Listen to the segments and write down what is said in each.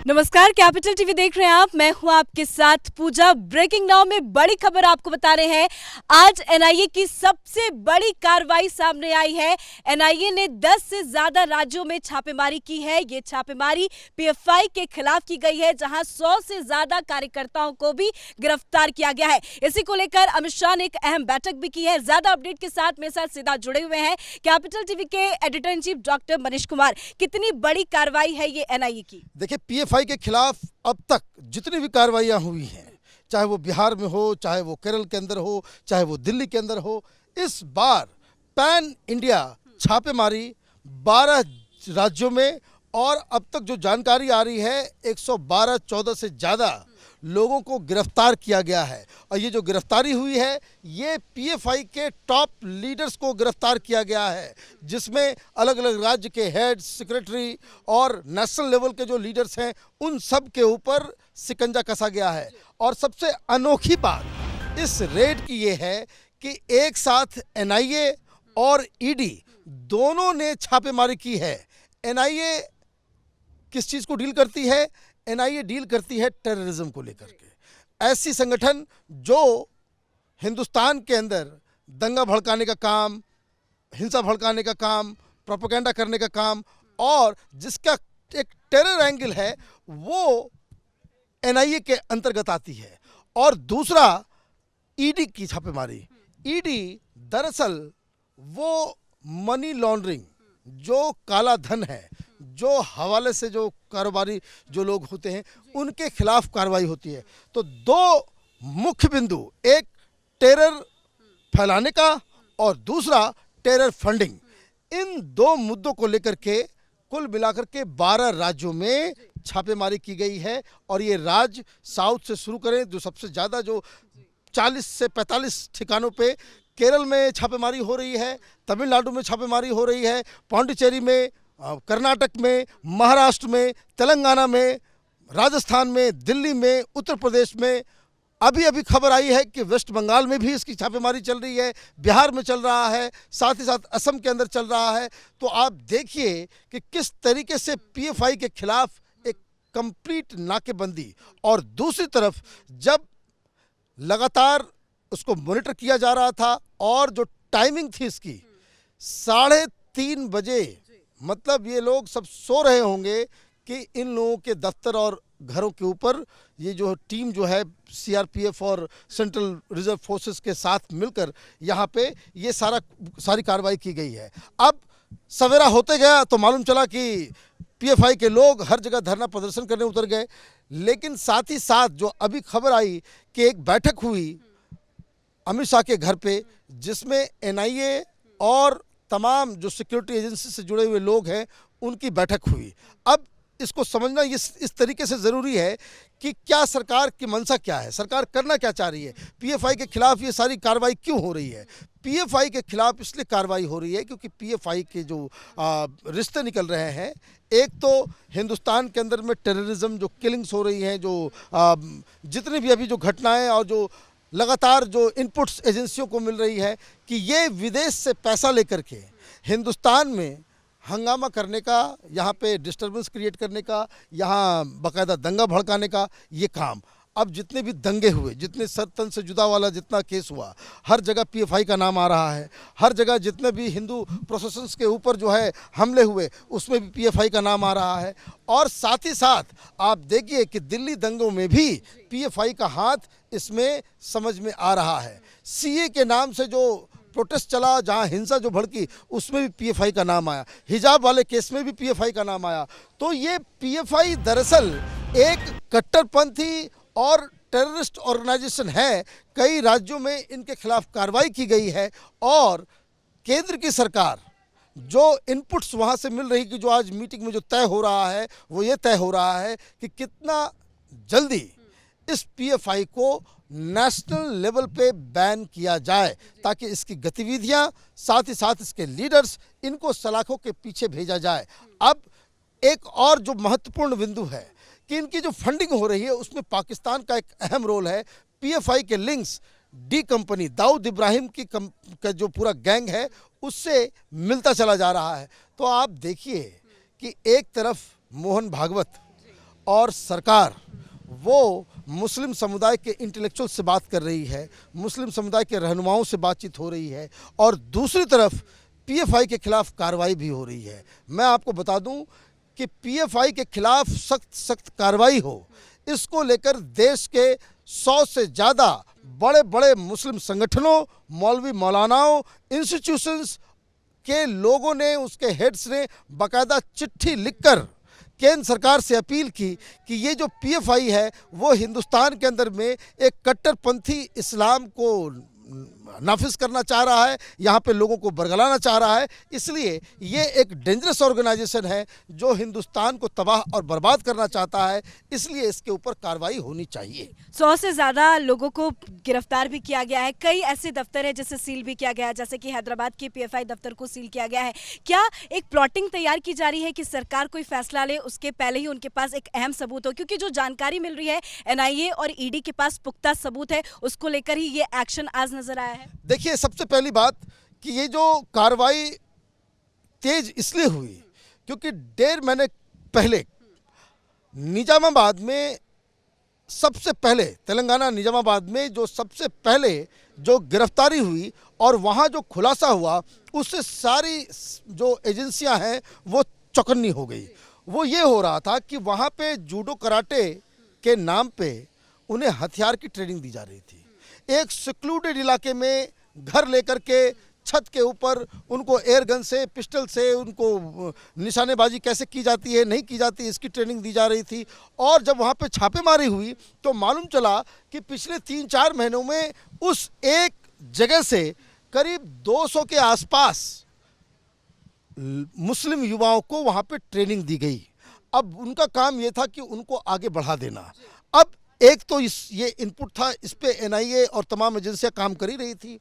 नमस्कार, capital TV देख रहे हैं आप। मैं हूं आपके साथ पूजा। ब्रेकिंग नाउ में बड़ी खबर आपको बता रहे हैं। आज एनआईए की सबसे बड़ी कार्रवाई सामने आई है। एनआईए ने 10 से ज्यादा राज्यों में छापेमारी की है। ये छापेमारी पीएफआई के खिलाफ की गई है, जहां 100 से ज्यादा कार्यकर्ताओं को भी गिरफ्तार किया गया है। इसी को लेकर अमित शाह ने एक अहम बैठक भी की है। ज्यादा अपडेट के साथ मेरे साथ सीधा जुड़े हुए हैं कैपिटल टीवी के editor in chief doctor Manish Kumar. कितनी बड़ी कार्रवाई है ये एनआईए की? देखिए, पीएफआई के खिलाफ अब तक जितनी भी कार्रवाइयां हुई हैं, चाहे वो बिहार में हो, चाहे वो केरल के अंदर हो, चाहे वो दिल्ली के अंदर हो, इस बार पैन इंडिया छापेमारी 12 राज्यों में, और अब तक जो जानकारी आ रही है 112-14 से ज़्यादा लोगों को गिरफ्तार किया गया है। और ये जो गिरफ्तारी हुई है, ये पीएफआई के टॉप लीडर्स को गिरफ्तार किया गया है, जिसमें अलग अलग राज्य के हेड, सेक्रेटरी और नेशनल लेवल के जो लीडर्स हैं, उन सब के ऊपर शिकंजा कसा गया है। और सबसे अनोखी बात इस रेड की ये है कि एक साथ एनआईए और ईडी दोनों ने छापेमारी की है। एनआईए किस चीज़ को डील करती है? एनआईए डील करती है टेररिज्म को लेकर के। ऐसी संगठन जो हिंदुस्तान के अंदर दंगा भड़काने का काम, हिंसा भड़काने का काम, प्रोपेगेंडा करने का काम, और जिसका एक टेरर एंगल है, वो एनआईए के अंतर्गत आती है। और दूसरा, ईडी की छापेमारी। ईडी दरअसल वो मनी लॉन्ड्रिंग, जो काला धन है, जो हवाले से जो कारोबारी जो लोग होते हैं, उनके खिलाफ कार्रवाई होती है। तो दो मुख्य बिंदु, एक टेरर फैलाने का और दूसरा टेरर फंडिंग, इन दो मुद्दों को लेकर के कुल मिलाकर के 12 राज्यों में छापेमारी की गई है। और ये राज्य साउथ से शुरू करें, जो सबसे ज़्यादा, जो 40 से 45 ठिकानों पे केरल में छापेमारी हो रही है, तमिलनाडु में छापेमारी हो रही है, पौंडीचेरी में, कर्नाटक में, महाराष्ट्र में, तेलंगाना में, राजस्थान में, दिल्ली में, उत्तर प्रदेश में। अभी अभी खबर आई है कि वेस्ट बंगाल में भी इसकी छापेमारी चल रही है, बिहार में चल रहा है, साथ ही साथ असम के अंदर चल रहा है। तो आप देखिए कि किस तरीके से पीएफआई के खिलाफ एक कंप्लीट नाकेबंदी, और दूसरी तरफ जब लगातार उसको मॉनिटर किया जा रहा था, और जो टाइमिंग थी इसकी 3:30 बजे, मतलब ये लोग सब सो रहे होंगे कि इन लोगों के दफ्तर और घरों के ऊपर ये जो टीम जो है सीआरपीएफ और सेंट्रल रिजर्व फोर्सेस के साथ मिलकर यहाँ पे ये सारी कार्रवाई की गई है। अब सवेरा होते गया तो मालूम चला कि पीएफआई के लोग हर जगह धरना प्रदर्शन करने उतर गए। लेकिन साथ ही साथ जो अभी खबर आई कि एक बैठक हुई अमित शाह के घर पे, जिसमें एनआईए और तमाम जो सिक्योरिटी एजेंसी से जुड़े हुए लोग हैं, उनकी बैठक हुई। अब इसको समझना इस तरीके से ज़रूरी है कि क्या सरकार की मंशा क्या है, सरकार करना क्या चाह रही है, पीएफआई के खिलाफ ये सारी कार्रवाई क्यों हो रही है। पीएफआई के खिलाफ इसलिए कार्रवाई हो रही है क्योंकि पीएफआई के जो रिश्ते निकल रहे हैं, एक तो हिंदुस्तान के अंदर में टेररिज्म, जो किलिंग्स हो रही हैं, जो जितनी भी अभी जो घटनाएँ और जो लगातार जो इनपुट्स एजेंसियों को मिल रही है कि ये विदेश से पैसा लेकर के हिंदुस्तान में हंगामा करने का, यहाँ पे डिस्टर्बेंस क्रिएट करने का, यहाँ बाकायदा दंगा भड़काने का ये काम। अब जितने भी दंगे हुए, जितने सर तन से जुदा वाला जितना केस हुआ, हर जगह पीएफआई का नाम आ रहा है। हर जगह जितने भी हिंदू प्रोसेशंस के ऊपर जो है हमले हुए, उसमें भी पीएफआई का नाम आ रहा है। और साथ ही साथ आप देखिए कि दिल्ली दंगों में भी पीएफआई का हाथ इसमें समझ में आ रहा है। सीए के नाम से जो प्रोटेस्ट चला, जहां हिंसा जो भड़की, उसमें भी पीएफआई का नाम आया। हिजाब वाले केस में भी पीएफआई का नाम आया। तो ये पीएफआई दरअसल एक कट्टरपंथी और टेररिस्ट ऑर्गेनाइजेशन है। कई राज्यों में इनके खिलाफ कार्रवाई की गई है, और केंद्र की सरकार जो इनपुट्स वहाँ से मिल रही कि जो आज मीटिंग में जो तय हो रहा है, वो ये तय हो रहा है कि कितना जल्दी इस पीएफआई को नेशनल लेवल पे बैन किया जाए, ताकि इसकी गतिविधियां, साथ ही साथ इसके लीडर्स, इनको सलाखों के पीछे भेजा जाए। अब एक और जो महत्वपूर्ण बिंदु है कि इनकी जो फंडिंग हो रही है, उसमें पाकिस्तान का एक अहम रोल है। पीएफआई के links D company, Dawood Ibrahim का जो पूरा गैंग है, उससे मिलता चला जा रहा है। तो आप देखिए कि एक तरफ मोहन भागवत और सरकार वो मुस्लिम समुदाय के इंटेलेक्चुअल से बात कर रही है, मुस्लिम समुदाय के रहनुमाओं से बातचीत हो रही है, और दूसरी तरफ पीएफआई के खिलाफ कार्रवाई भी हो रही है। मैं आपको बता दूं कि पीएफआई के खिलाफ सख्त कार्रवाई हो, इसको लेकर देश के 100 से ज़्यादा बड़े बड़े मुस्लिम संगठनों, मौलवी मौलानाओं, इंस्टीट्यूशंस के लोगों ने, उसके हेड्स ने बाकायदा चिट्ठी लिखकर केंद्र सरकार से अपील की कि ये जो पीएफआई है वो हिंदुस्तान के अंदर में एक कट्टरपंथी इस्लाम को नाफिज करना चाह रहा है, यहाँ पे लोगों को बरगलाना चाह रहा है। इसलिए ये एक डेंजरस ऑर्गेनाइजेशन है जो हिंदुस्तान को तबाह और बर्बाद करना चाहता है, इसलिए इसके ऊपर कार्रवाई होनी चाहिए। 100 से ज़्यादा लोगों को गिरफ्तार भी किया गया है। कई ऐसे दफ्तर है जिसे सील भी किया गया है, जैसे कि हैदराबाद के पीएफआई दफ्तर को सील किया गया है। क्या एक प्लॉटिंग तैयार की जा रही है कि सरकार कोई फैसला ले उसके पहले ही उनके पास एक अहम सबूत हो? क्योंकि जो जानकारी मिल रही है एनआईए और ईडी के पास पुख्ता सबूत है, उसको लेकर ही ये एक्शन आज नजर आया है। देखिए, सबसे पहली बात कि ये जो कार्रवाई तेज इसलिए हुई क्योंकि 1.5 महीने पहले निजामाबाद में सबसे पहले, तेलंगाना निजामाबाद में जो सबसे पहले जो गिरफ्तारी हुई और वहाँ जो खुलासा हुआ, उससे सारी जो एजेंसियां हैं वो चौकन्नी हो गई। वो ये हो रहा था कि वहाँ पे जूडो कराटे के नाम पे उन्हें हथियार की ट्रेनिंग दी जा रही थी। एक सिक्लूडेड इलाके में घर लेकर के छत के ऊपर उनको एयर गन से, पिस्टल से उनको निशानेबाजी कैसे की जाती है, नहीं की जाती, इसकी ट्रेनिंग दी जा रही थी। और जब वहाँ पे छापेमारी हुई तो मालूम चला कि पिछले 3-4 महीनों में उस एक जगह से करीब 200 के आसपास मुस्लिम युवाओं को वहाँ पे ट्रेनिंग दी गई। अब उनका काम ये था कि उनको आगे बढ़ा देना। अब एक तो ये इनपुट था, इस पे एनआईए और तमाम एजेंसियां काम कर ही रही थी।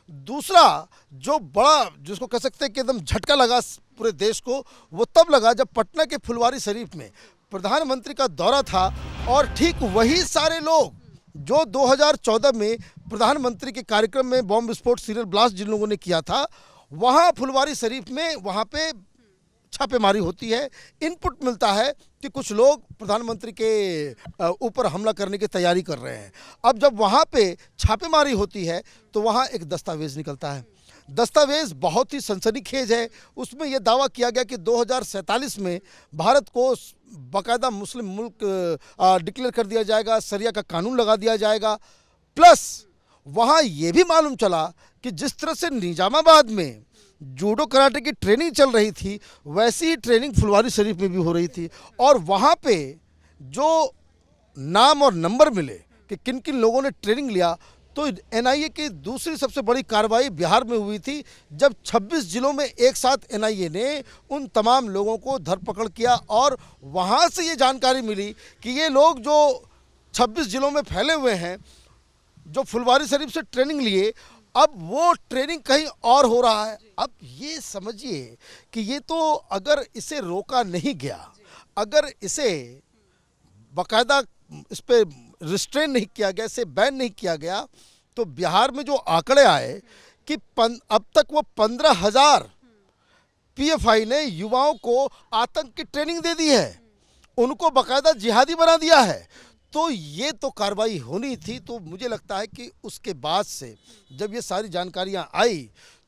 दूसरा जो बड़ा, जिसको कह सकते हैं कि एकदम झटका लगा पूरे देश को, वो तब लगा जब पटना के फुलवारी शरीफ में प्रधानमंत्री का दौरा था और ठीक वही सारे लोग जो 2014 में प्रधानमंत्री के कार्यक्रम में बॉम्ब विस्फोट, सीरियल ब्लास्ट जिन लोगों ने किया था, वहाँ फुलवारी शरीफ में वहाँ पे छापेमारी होती है। इनपुट मिलता है कि कुछ लोग प्रधानमंत्री के ऊपर हमला करने की तैयारी कर रहे हैं। अब जब वहाँ पे छापेमारी होती है तो वहाँ एक दस्तावेज निकलता है। दस्तावेज बहुत ही सनसनीखेज है। उसमें यह दावा किया गया कि 2047 में भारत को बाकायदा मुस्लिम मुल्क डिक्लेयर कर दिया जाएगा, शरिया का कानून लगा दिया जाएगा। प्लस वहाँ ये भी मालूम चला कि जिस तरह से निजामाबाद में जूडो कराटे की ट्रेनिंग चल रही थी, वैसी ही ट्रेनिंग फुलवारी शरीफ में भी हो रही थी। और वहाँ पे जो नाम और नंबर मिले कि किन किन लोगों ने ट्रेनिंग लिया, तो एनआईए की दूसरी सबसे बड़ी कार्रवाई बिहार में हुई थी, जब 26 जिलों में एक साथ एनआईए ने उन तमाम लोगों को धरपकड़ किया। और वहाँ से ये जानकारी मिली कि ये लोग जो 26 जिलों में फैले हुए हैं, जो फुलवारी शरीफ से ट्रेनिंग लिए, अब वो ट्रेनिंग कहीं और हो रहा है। अब ये समझिए कि ये तो अगर इसे रोका नहीं गया, अगर इसे बाकायदा इस पे रिस्ट्रेन नहीं किया गया, इसे बैन नहीं किया गया, तो बिहार में जो आंकड़े आए कि अब तक वो 15,000 पीएफआई ने युवाओं को आतंक की ट्रेनिंग दे दी है, उनको बाकायदा जिहादी बना दिया है। तो ये तो कार्रवाई होनी थी। तो मुझे लगता है कि उसके बाद से जब ये सारी जानकारियां आई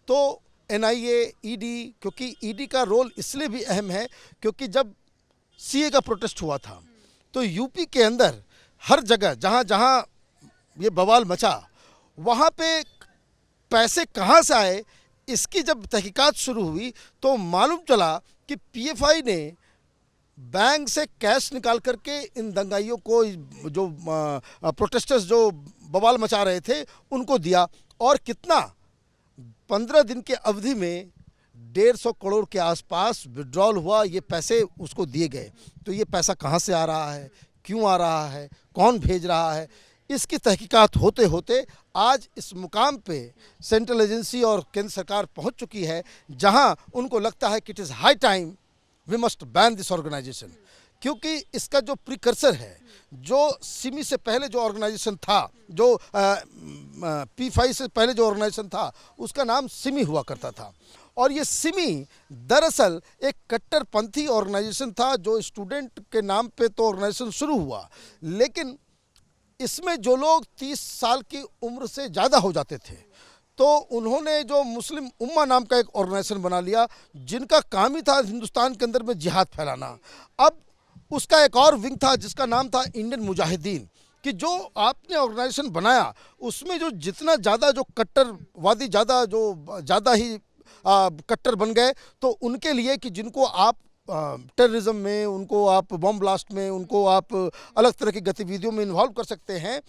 तो एनआईए, ईडी, क्योंकि ईडी का रोल इसलिए भी अहम है क्योंकि जब सीए का प्रोटेस्ट हुआ था तो यूपी के अंदर हर जगह जहां जहां ये बवाल मचा, वहां पे पैसे कहां से आए, इसकी जब तहकीकात शुरू हुई तो मालूम चला कि पीएफआई ने बैंक से कैश निकाल करके इन दंगाइयों को, जो प्रोटेस्टर्स जो बवाल मचा रहे थे, उनको दिया। और कितना, 15 दिन के अवधि में 150 करोड़ के आसपास विड्रॉल हुआ, ये पैसे उसको दिए गए। तो ये पैसा कहाँ से आ रहा है, क्यों आ रहा है, कौन भेज रहा है, इसकी तहकीकात होते होते आज इस मुकाम पे सेंट्रल एजेंसी और केंद्र सरकार पहुंच चुकी है, जहां उनको लगता है कि it is high time we must ban this organisation. क्योंकि इसका जो प्रिकर्सर है, जो सिमी से पहले जो ऑर्गेनाइजेशन था, जो P5 से पहले जो ऑर्गेनाइजेशन था, उसका नाम सिमी हुआ करता था। और ये सिमी दरअसल एक कट्टरपंथी ऑर्गेनाइजेशन था जो स्टूडेंट के नाम पे तो ऑर्गेनाइजेशन शुरू हुआ, लेकिन इसमें जो लोग 30 साल की उम्र से ज़्यादा हो जाते थे तो उन्होंने जो मुस्लिम उम्मा नाम का एक ऑर्गेनाइजेशन बना लिया, जिनका काम ही था हिंदुस्तान के अंदर में जिहाद फैलाना। अब उसका एक और विंग था जिसका नाम था इंडियन मुजाहिदीन, कि जो आपने ऑर्गेनाइजेशन बनाया उसमें जो जितना ज़्यादा जो कट्टरवादी ज़्यादा ही कट्टर बन गए, तो उनके लिए कि जिनको आप टेररिज्म में, उनको आप बम ब्लास्ट में, उनको आप अलग तरह की गतिविधियों में इन्वॉल्व कर सकते हैं,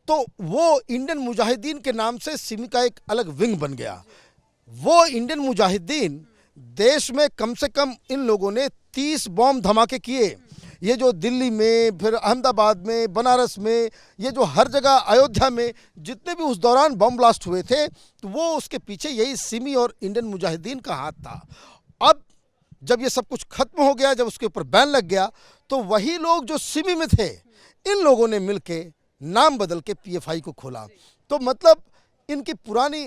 तो वो इंडियन मुजाहिदीन के नाम से सिमी का एक अलग विंग बन गया। वो इंडियन मुजाहिदीन देश में कम से कम इन लोगों ने 30 बम धमाके किए। ये जो दिल्ली में, फिर अहमदाबाद में, बनारस में, ये जो हर जगह, अयोध्या में जितने भी उस दौरान बम ब्लास्ट हुए थे, तो वो उसके पीछे यही सिमी और इंडियन मुजाहिदीन का हाथ था। अब जब ये सब कुछ खत्म हो गया, जब उसके ऊपर बैन लग गया, तो वही लोग जो सिमी में थे, इन लोगों ने मिलके नाम बदल के पीएफआई को खोला। तो मतलब इनकी पुरानी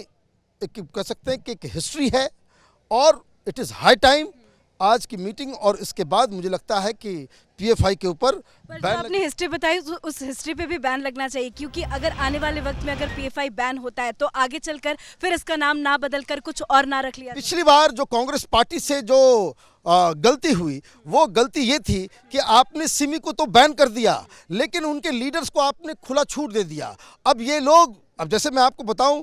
कह सकते हैं कि एक हिस्ट्री है, और इट इज़ हाई टाइम आज की मीटिंग, और इसके बाद मुझे लगता है कि पीएफआई के ऊपर जो आपने हिस्ट्री बताई उस हिस्ट्री पे भी बैन लगना चाहिए, क्योंकि अगर आने वाले वक्त में अगर पीएफआई बैन होता है तो आगे चलकर फिर इसका नाम ना बदलकर कुछ और ना रख लिया। पिछली बार जो कांग्रेस पार्टी से जो गलती हुई, वो गलती ये थी कि आपने सिमी को तो बैन कर दिया, लेकिन उनके लीडर्स को आपने खुला छूट दे दिया। अब ये लोग, अब जैसे मैं आपको बताऊं,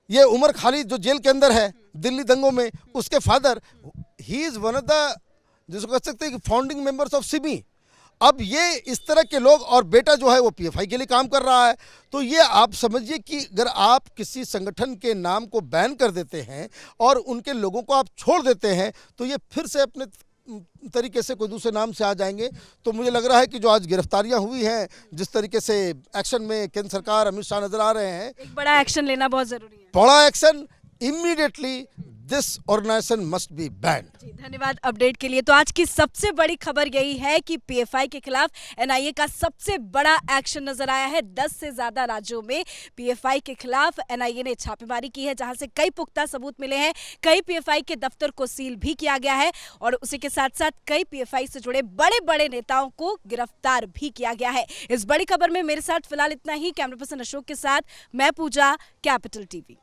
ये उमर खालिद जो जेल के अंदर है दिल्ली दंगों में, उसके father, he is one of the, जिसको कह सकते हैं कि फाउंडिंग मेंबर्स ऑफ सिमी। अब ये इस तरह के लोग, और बेटा जो है वो पीएफआई के लिए काम कर रहा है, तो ये आप समझिए कि अगर आप किसी संगठन के नाम को बैन कर देते हैं और उनके लोगों को आप छोड़ देते हैं, तो ये फिर से अपने तरीके से कोई दूसरे नाम से आ जाएंगे। तो मुझे लग रहा है कि जो आज गिरफ्तारियां हुई हैं, जिस तरीके से एक्शन में केंद्र सरकार, अमित शाह नजर आ रहे हैं, एक बड़ा एक्शन लेना बहुत जरूरी है। बड़ा action, immediately this organisation must be banned. धन्यवाद अपडेट के लिए। तो आज की सबसे बड़ी खबर यही है कि पीएफआई के खिलाफ एनआईए का सबसे बड़ा एक्शन नजर आया है। 10 से ज्यादा राज्यों में पीएफआई के खिलाफ एनआईए ने छापेमारी की है, जहां से कई पुख्ता सबूत मिले हैं। कई पीएफआई के दफ्तर को सील भी किया गया है, और उसी के साथ साथ कई पीएफआई से जुड़े बड़े बड़े नेताओं को गिरफ्तार भी किया गया है। इस बड़ी खबर में मेरे साथ फिलहाल इतना ही। कैमरा पर्सन अशोक के साथ मैं पूजा, कैपिटल टीवी।